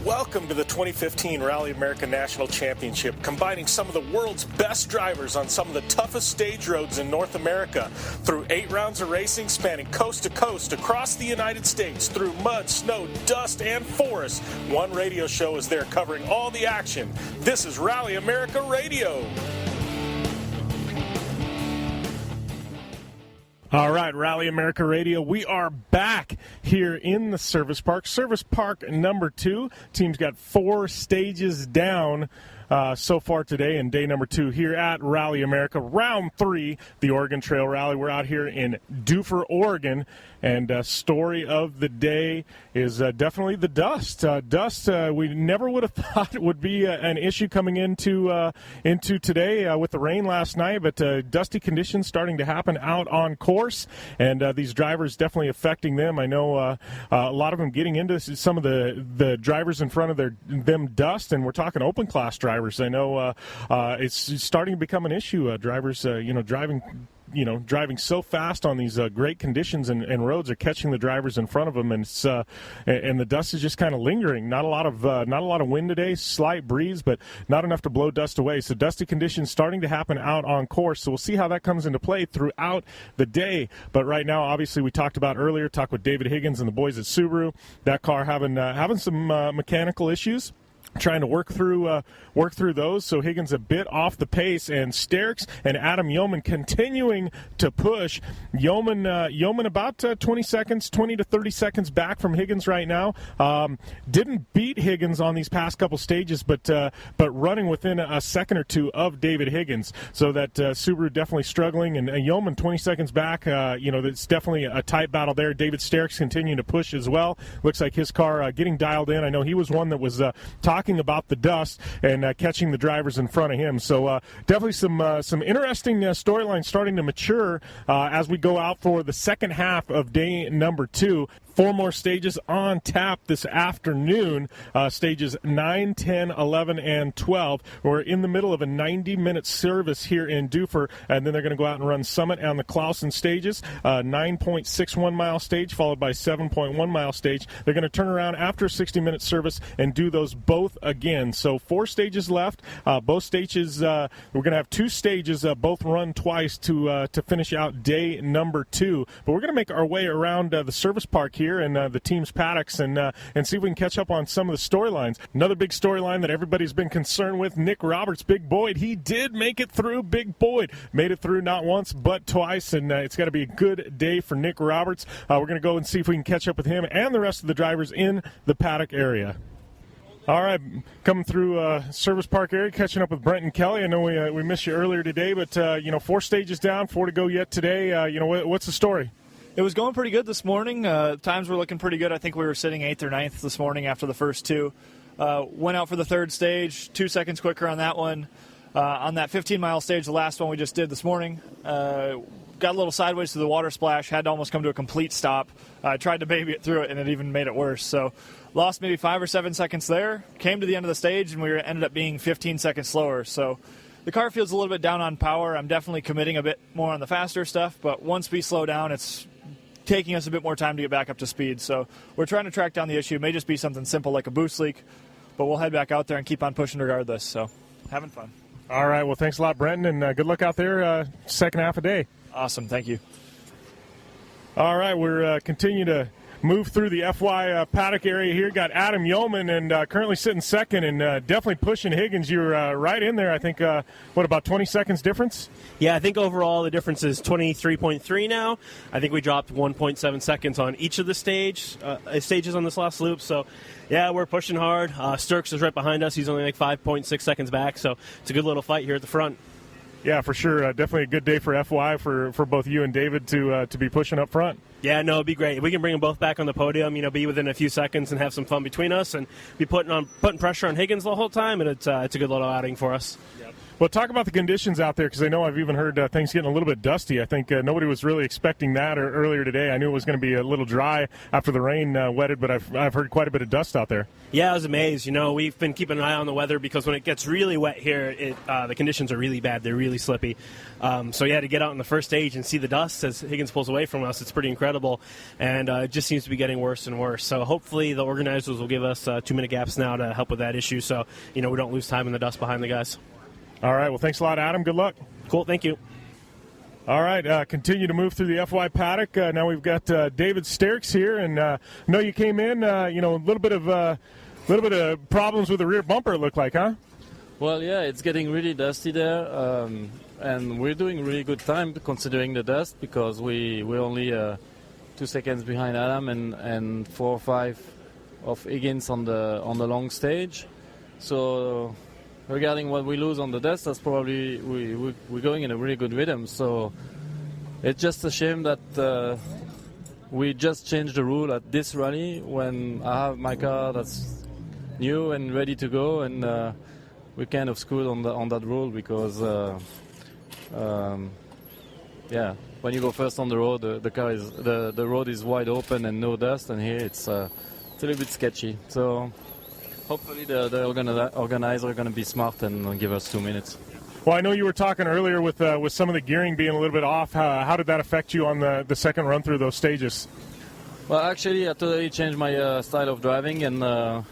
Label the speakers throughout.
Speaker 1: Welcome to the 2015 Rally America National Championship, combining some of the world's best drivers on some of the toughest stage roads in North America. Through 8 rounds of racing spanning coast to coast across the United States, through mud, snow, dust, and forest, one radio show is there covering all the action. This is Rally America Radio. All right, Rally America Radio, we are back here in the Service Park. Service Park number 2. Team's got 4 stages down so far today in day number 2 here at Rally America. Round 3, the Oregon Trail Rally. We're out here in Dufur, Oregon, and story of the day is definitely the dust. Dust we never would have thought would be an issue coming into today with the rain last night, but dusty conditions starting to happen out on course, and these drivers definitely affecting them. I know a lot of them getting into some of the drivers in front of them dust, and we're talking open class drivers. I know it's starting to become an issue. Drivers, driving so fast on these great conditions and roads are catching the drivers in front of them, and it's and the dust is just kind of lingering. Not a lot of wind today, slight breeze, but not enough to blow dust away. So dusty conditions starting to happen out on course. So we'll see how that comes into play throughout the day. But right now, obviously, we talked with David Higgins and the boys at Subaru. That car having some mechanical issues. Trying to work through those. So Higgins a bit off the pace, and Sterks and Adam Yeoman continuing to push. Yeoman about 20 to 30 seconds back from Higgins right now. Didn't beat Higgins on these past couple stages, but running within a second or two of David Higgins. So that Subaru definitely struggling, and Yeoman 20 seconds back. It's definitely a tight battle there. David Sterks continuing to push as well. Looks like his car getting dialed in. I know he was one that was talking about the dust and catching the drivers in front of him. So definitely some interesting storylines starting to mature as we go out for the second half of day number 2. 4 more stages on tap this afternoon, stages 9, 10, 11, and 12. We're in the middle of a 90-minute service here in Dufur, and then they're going to go out and run Summit and the Clausen stages, 9.61-mile stage followed by 7.1-mile stage. They're going to turn around after a 60-minute service and do those both again. So 4 stages left. Both stages, we're going to have 2 stages, both run twice to finish out day number 2. But we're going to make our way around the service park here and the team's paddocks and see if we can catch up on some of the storylines. Another big storyline that everybody's been concerned with, Nick Roberts, Big Boyd. He did make it through. Big Boyd made it through not once but twice, and it's got to be a good day for Nick Roberts. We're going to go and see if we can catch up with him and the rest of the drivers in the paddock area. All right, coming through Service Park area, catching up with Brenton Kelly. I know we missed you earlier today, but 4 stages down, 4 to go yet today. What's the story?
Speaker 2: It was going pretty good this morning. Times were looking pretty good. I think we were sitting 8th or 9th this morning after the first 2. Went out for the 3rd stage, 2 seconds quicker on that one. On that 15-mile stage, the last one we just did this morning, got a little sideways to the water splash, had to almost come to a complete stop. I tried to baby it through it, and it even made it worse. So lost maybe 5 or 7 seconds there. Came to the end of the stage, and we ended up being 15 seconds slower. So the car feels a little bit down on power. I'm definitely committing a bit more on the faster stuff, but once we slow down, it's taking us a bit more time to get back up to speed. So we're trying to track down the issue. It may just be something simple like a boost leak, but we'll head back out there and keep on pushing regardless. So having fun.
Speaker 1: All right. Well, thanks a lot, Brenton, and good luck out there second half of the day.
Speaker 2: Awesome. Thank you.
Speaker 1: All right. We're continuing to move through the FY paddock area here. Got Adam Yeoman and currently sitting second and definitely pushing Higgins. You're right in there. I think, about 20 seconds difference?
Speaker 3: Yeah, I think overall the difference is 23.3 now. I think we dropped 1.7 seconds on each of the stages on this last loop. So, yeah, we're pushing hard. Sterks is right behind us. He's only like 5.6 seconds back. So it's a good little fight here at the front.
Speaker 1: Yeah, for sure. Definitely a good day for FY for both you and David to be pushing up front.
Speaker 3: Yeah, no, it'd be great. We can bring them both back on the podium, be within a few seconds and have some fun between us and be putting pressure on Higgins the whole time, and it's a good little outing for us.
Speaker 1: Yep. Well, talk about the conditions out there, because I know I've even heard things getting a little bit dusty. I think nobody was really expecting that earlier today. I knew it was going to be a little dry after the rain wetted, but I've heard quite a bit of dust out there.
Speaker 3: Yeah, I was amazed. We've been keeping an eye on the weather because when it gets really wet here, the conditions are really bad. They're really slippy. So, to get out on the first stage and see the dust as Higgins pulls away from us, it's pretty incredible. And it just seems to be getting worse and worse. So hopefully the organizers will give us 2-minute gaps now to help with that issue so, we don't lose time in the dust behind the guys.
Speaker 1: All right. Well, thanks a lot, Adam. Good luck.
Speaker 3: Cool. Thank you.
Speaker 1: All right. Continue to move through the FY paddock. Now we've got David Sterks here, and know you came in. A little bit of problems with the rear bumper. It looked like, huh?
Speaker 4: Well, yeah, it's getting really dusty there, and we're doing really good time considering the dust because we're only 2 seconds behind Adam and 4 or 5 of Higgins on the long stage. So regarding what we lose on the dust, that's probably we're going in a really good rhythm. So it's just a shame that we just changed the rule at this rally when I have my car that's new and ready to go, and we kind of screwed on that rule because when you go first on the road, the road is wide open and no dust, and here it's a little bit sketchy. So hopefully the organizer are going to be smart and give us 2 minutes.
Speaker 1: Well, I know you were talking earlier with some of the gearing being a little bit off. How did that affect you on the second run through those stages?
Speaker 4: Well, actually, I totally changed my style of driving, and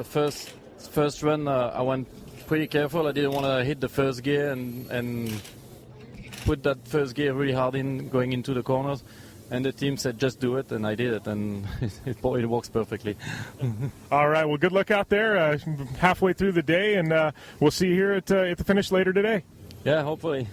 Speaker 4: first run I went pretty careful. I didn't want to hit the first gear and put that first gear really hard in going into the corners. And the team said, just do it, and I did it, and it works perfectly.
Speaker 1: All right, well, good luck out there halfway through the day, and we'll see you here at the finish later today.
Speaker 4: Yeah, hopefully.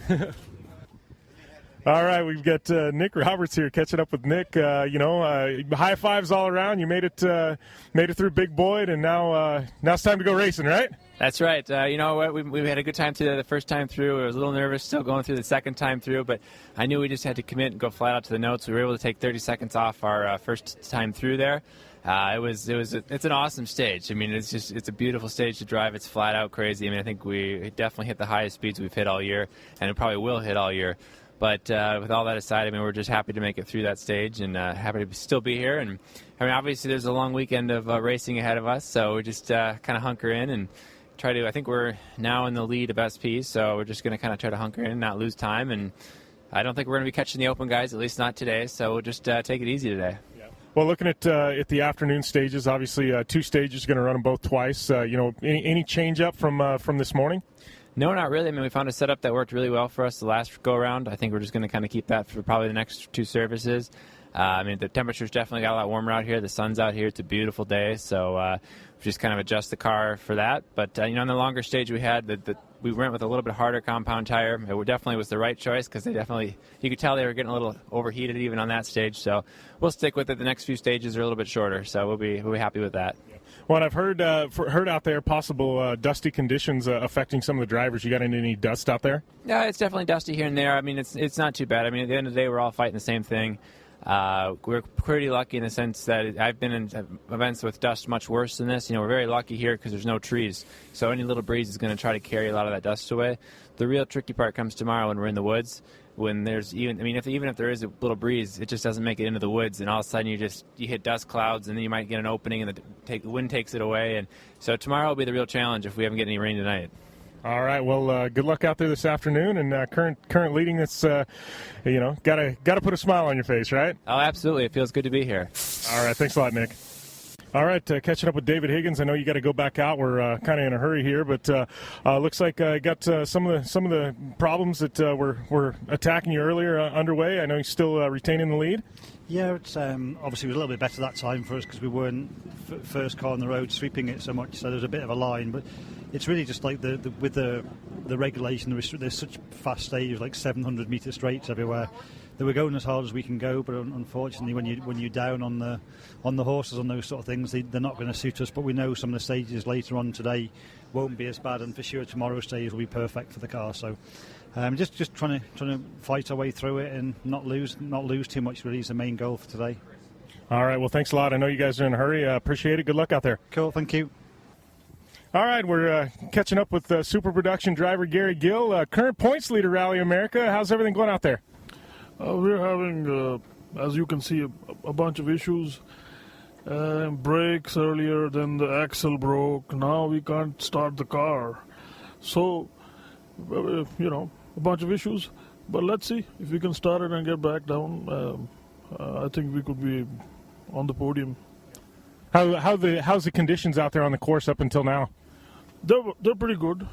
Speaker 1: All right, we've got Nick Roberts here catching up with Nick. High fives all around. You made it through Big Boyd, and now it's time to go racing, right?
Speaker 5: That's right. We had a good time today the first time through. I was a little nervous still going through the second time through, but I knew we just had to commit and go flat out to the notes. We were able to take 30 seconds off our first time through there. It's an awesome stage. I mean, it's a beautiful stage to drive. It's flat out crazy. I mean, I think we definitely hit the highest speeds we've hit all year, and it probably will hit all year. But with all that aside, I mean, we're just happy to make it through that stage and happy to still be here. And I mean, obviously, there's a long weekend of racing ahead of us, so we just kind of hunker in and try to. I think we're now in the lead of SP, so we're just going to kind of try to hunker in and not lose time. And I don't think we're going to be catching the open guys, at least not today. So we'll just take it easy today.
Speaker 1: Well, looking at the afternoon stages, obviously 2 stages, going to run them both twice. Any change up from this morning?
Speaker 5: No, not really. I mean, we found a setup that worked really well for us the last go-around. I think we're just going to kind of keep that for probably the next 2 services. I mean, the temperature's definitely got a lot warmer out here. The sun's out here. It's a beautiful day, so just kind of adjust the car for that. But, on the longer stage we had, we went with a little bit harder compound tire. It definitely was the right choice because you could tell they were getting a little overheated even on that stage. So we'll stick with it. The next few stages are a little bit shorter, so we'll be happy with that.
Speaker 1: Well, and I've heard out there possible dusty conditions affecting some of the drivers. You got any dust out there?
Speaker 5: Yeah, it's definitely dusty here and there. I mean, it's not too bad. I mean, at the end of the day, we're all fighting the same thing. We're pretty lucky in the sense that I've been in events with dust much worse than this. We're very lucky here because there's no trees. So any little breeze is going to try to carry a lot of that dust away. The real tricky part comes tomorrow when we're in the woods. When there's even if there is a little breeze, it just doesn't make it into the woods, and all of a sudden you hit dust clouds, and then you might get an opening, and the wind takes it away. And so tomorrow will be the real challenge if we haven't get any rain tonight.
Speaker 1: All right. Well, good luck out there this afternoon, and current leading. That's gotta put a smile on your face, right?
Speaker 5: Oh, absolutely. It feels good to be here.
Speaker 1: All right. Thanks a lot, Nick. All right, catching up with David Higgins. I know you got to go back out. We're kind of in a hurry here, but looks like I got some of the problems that were attacking you earlier underway. I know you're still retaining the lead.
Speaker 6: Yeah, it's obviously it was a little bit better that time for us because we weren't first car on the road sweeping it so much. So there's a bit of a line, but it's really just like with the regulation. There's such fast stages, like 700-meter straights everywhere. They were going as hard as we can go, but unfortunately, when you're down on the horses on those sort of things, they're not going to suit us. But we know some of the stages later on today won't be as bad, and for sure tomorrow's stage will be perfect for the car. So just trying to fight our way through it and not lose too much. Really is the main goal for today.
Speaker 1: All right. Well, thanks a lot. I know you guys are in a hurry. Appreciate it. Good luck out there.
Speaker 6: Cool. Thank you.
Speaker 1: All right, we're catching up with Super Production driver Gary Gill, current points leader Rally America. How's everything going out there?
Speaker 7: We're having, as you can see, a bunch of issues. Brakes earlier, then the axle broke. Now we can't start the car. So, a bunch of issues. But let's see if we can start it and get back down. I think we could be on the podium.
Speaker 1: How's the conditions out there on the course up until now?
Speaker 7: They're pretty good.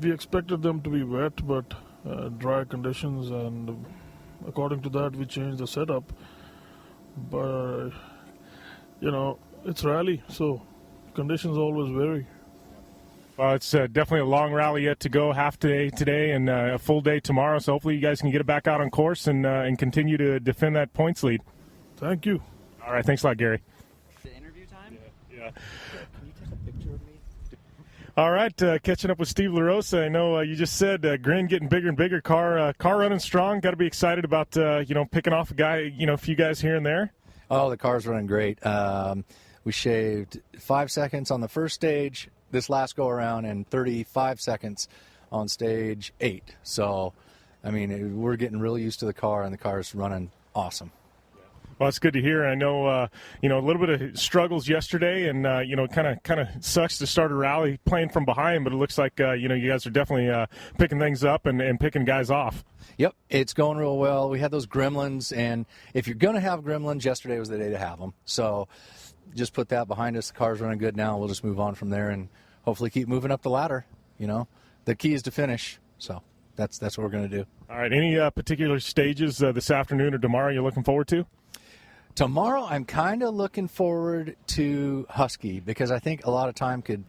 Speaker 7: We expected them to be wet, but dry conditions, and according to that, we changed the setup. But it's rally, so conditions always vary.
Speaker 1: Well, it's definitely a long rally yet to go. Half day today and a full day tomorrow. So hopefully you guys can get it back out on course and continue to defend that points lead.
Speaker 7: Thank you.
Speaker 1: All right, thanks a lot, Gary.
Speaker 8: The interview time?
Speaker 1: Yeah.
Speaker 8: Can you take a picture of me?
Speaker 1: All right, catching up with Steve LaRosa. I know you just said Grin getting bigger and bigger. Car running strong. Got to be excited about picking off a guy, a few guys here and there.
Speaker 9: Oh, the car's running great. We shaved 5 seconds on the first stage this last go around and 35 seconds on stage 8. So, I mean, we're getting really used to the car, and the car's running awesome.
Speaker 1: Well, it's good to hear. I know, a little bit of struggles yesterday, and kind of sucks to start a rally playing from behind. But it looks like you guys are definitely picking things up and picking guys off.
Speaker 9: Yep, it's going real well. We had those gremlins, and if you're going to have gremlins, yesterday was the day to have them. So just put that behind us. The car's running good now. We'll just move on from there and hopefully keep moving up the ladder. The key is to finish. So that's what we're going to do.
Speaker 1: All right. Any particular stages this afternoon or tomorrow you're looking forward to?
Speaker 9: Tomorrow, I'm kind of looking forward to Husky because I think a lot of time could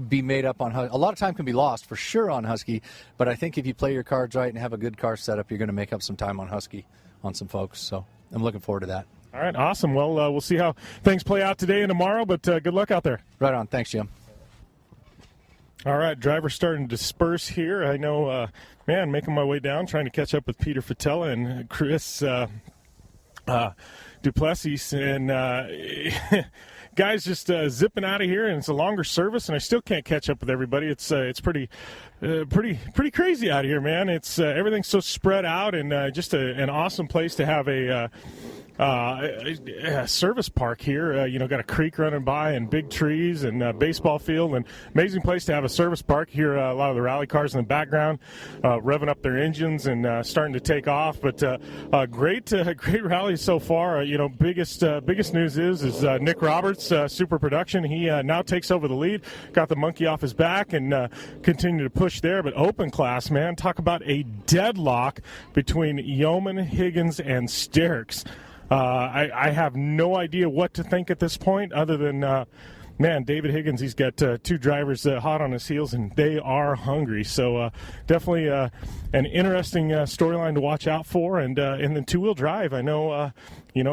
Speaker 9: be made up on Husky. A lot of time can be lost for sure on Husky, but I think if you play your cards right and have a good car setup, you're going to make up some time on Husky on some folks. So I'm looking forward to that.
Speaker 1: All right, awesome. Well, we'll see how things play out today and tomorrow, but good luck out there.
Speaker 9: Right on. Thanks, Jim.
Speaker 1: All right, drivers starting to disperse here. I know, making my way down, trying to catch up with Peter Fatella and Chris Duplessis, and guys just zipping out of here, and it's a longer service, and I still can't catch up with everybody. It's pretty crazy out here, man. It's everything's so spread out, and just an awesome place to have a service park here. Got a creek running by and big trees and baseball field, and amazing place to have a service park here. A lot of the rally cars in the background revving up their engines and starting to take off. But great rally so far. Biggest news is Nick Roberts, Super Production. He now takes over the lead, got the monkey off his back, and continue to push there. But open class, man, talk about a deadlock between Yeoman, Higgins, and Sterks. I have no idea what to think at this point other than, David Higgins, he's got two drivers hot on his heels, and they are hungry. So definitely an interesting storyline to watch out for. And in the two-wheel drive, I know,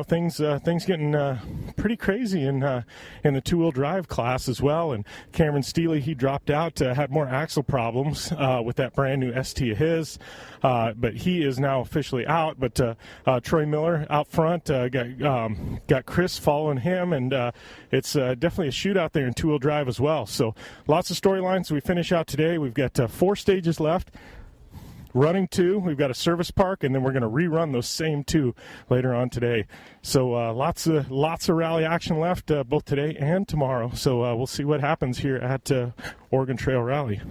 Speaker 1: things getting pretty crazy in the two-wheel drive class as well. And Cameron Steele, he dropped out, had more axle problems with that brand-new ST of his. But he is now officially out. But Troy Miller out front got Chris following him, and it's definitely a shootout there in two-wheel drive as well. So lots of storylines. We finish out today. We've got 4 stages left. Running 2, we've got a service park, and then we're going to rerun those same 2 later on today. So lots of rally action left, both today and tomorrow. So we'll see what happens here at Oregon Trail Rally.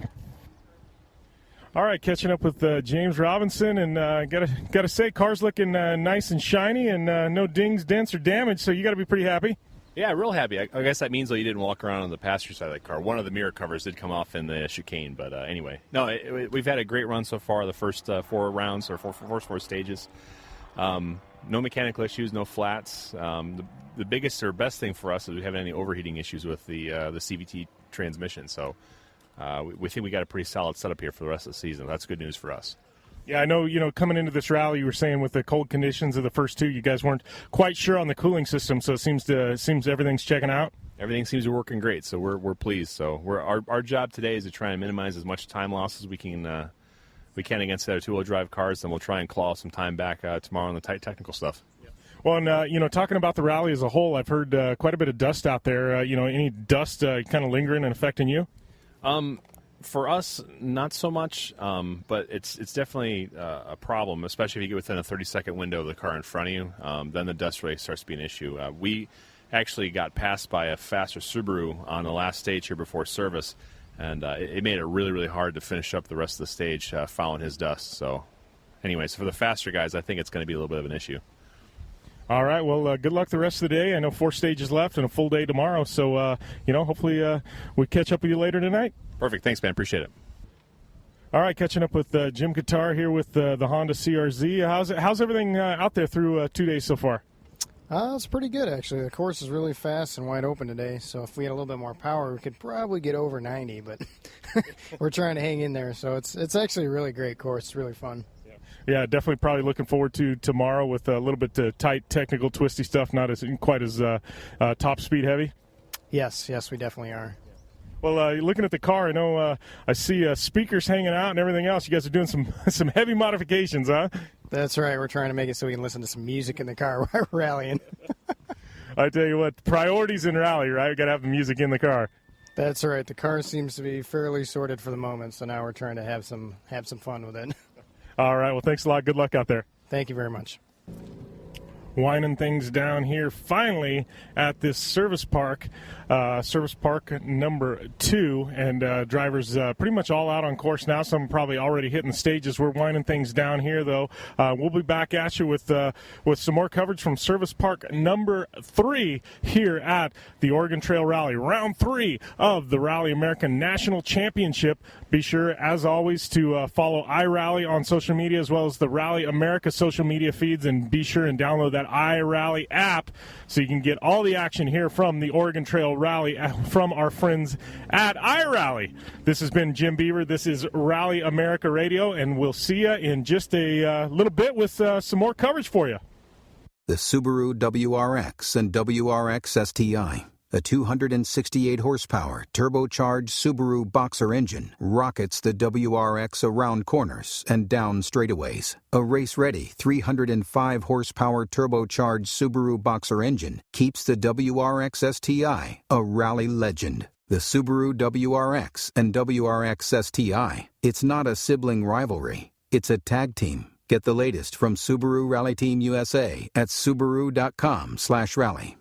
Speaker 1: All right, catching up with James Robinson, and gotta say, car's looking nice and shiny, and no dings, dents, or damage. So you got to be pretty happy.
Speaker 10: Yeah, real happy. I guess that means though you didn't walk around on the passenger side of the car. One of the mirror covers did come off in the chicane, but anyway. No, we've had a great run so far, the first 4 rounds, or first 4 stages. No mechanical issues, no flats. The biggest or best thing for us is we haven't any overheating issues with the CVT transmission. So we think we got a pretty solid setup here for the rest of the season. That's good news for us.
Speaker 1: Yeah, I know, coming into this rally, you were saying with the cold conditions of the first 2, you guys weren't quite sure on the cooling system, so it seems everything's checking out.
Speaker 10: Everything seems to be working great, so we're pleased. So our job today is to try and minimize as much time loss as we can against the other two-wheel drive cars, and we'll try and claw some time back tomorrow on the tight technical stuff.
Speaker 1: Well, and, talking about the rally as a whole, I've heard quite a bit of dust out there. Any dust kind of lingering and affecting you?
Speaker 10: For us, not so much, but it's definitely a problem, especially if you get within a 30-second window of the car in front of you. Then the dust really starts to be an issue. We actually got passed by a faster Subaru on the last stage here before service, and it made it really, really hard to finish up the rest of the stage following his dust. So, anyways, for the faster guys, I think it's going to be a little bit of an issue.
Speaker 1: All right, well, good luck the rest of the day. I know 4 stages left and a full day tomorrow, so, hopefully we catch up with you later tonight.
Speaker 10: Perfect. Thanks, man. Appreciate it.
Speaker 1: All right, catching up with Jim Kattar here with the Honda CRZ. How's everything out there through 2 days so far?
Speaker 11: It's pretty good, actually. The course is really fast and wide open today, so if we had a little bit more power, we could probably get over 90, but we're trying to hang in there. So it's actually a really great course. It's really fun.
Speaker 1: Yeah, definitely probably looking forward to tomorrow with a little bit tight, technical, twisty stuff, not as quite as top speed heavy.
Speaker 11: Yes, we definitely are.
Speaker 1: Well, looking at the car, I know I see speakers hanging out and everything else. You guys are doing some heavy modifications, huh?
Speaker 11: That's right. We're trying to make it so we can listen to some music in the car while we're rallying.
Speaker 1: I tell you what, priorities in rally, right? We got to have the music in the car.
Speaker 11: That's right. The car seems to be fairly sorted for the moment, so now we're trying to have some fun with it.
Speaker 1: All right. Well, thanks a lot. Good luck out there.
Speaker 11: Thank you very much.
Speaker 1: Winding things down here finally at this service park number 2, and drivers pretty much all out on course now. Some probably already hitting the stages. We're winding things down here, though. We'll be back at you with some more coverage from service park number 3 here at the Oregon Trail Rally, round 3 of the Rally American National Championship. Be sure, as always, to follow iRally on social media as well as the Rally America social media feeds, and be sure and download that iRally app so you can get all the action here from the Oregon Trail Rally from our friends at iRally. This has been Jim Beaver. This is Rally America Radio, and we'll see you in just a little bit with some more coverage for you.
Speaker 12: The Subaru WRX and WRX STI. A 268-horsepower, turbocharged Subaru Boxer engine rockets the WRX around corners and down straightaways. A race-ready 305-horsepower turbocharged Subaru Boxer engine keeps the WRX STI a rally legend. The Subaru WRX and WRX STI. It's not a sibling rivalry. It's a tag team. Get the latest from Subaru Rally Team USA at Subaru.com/rally.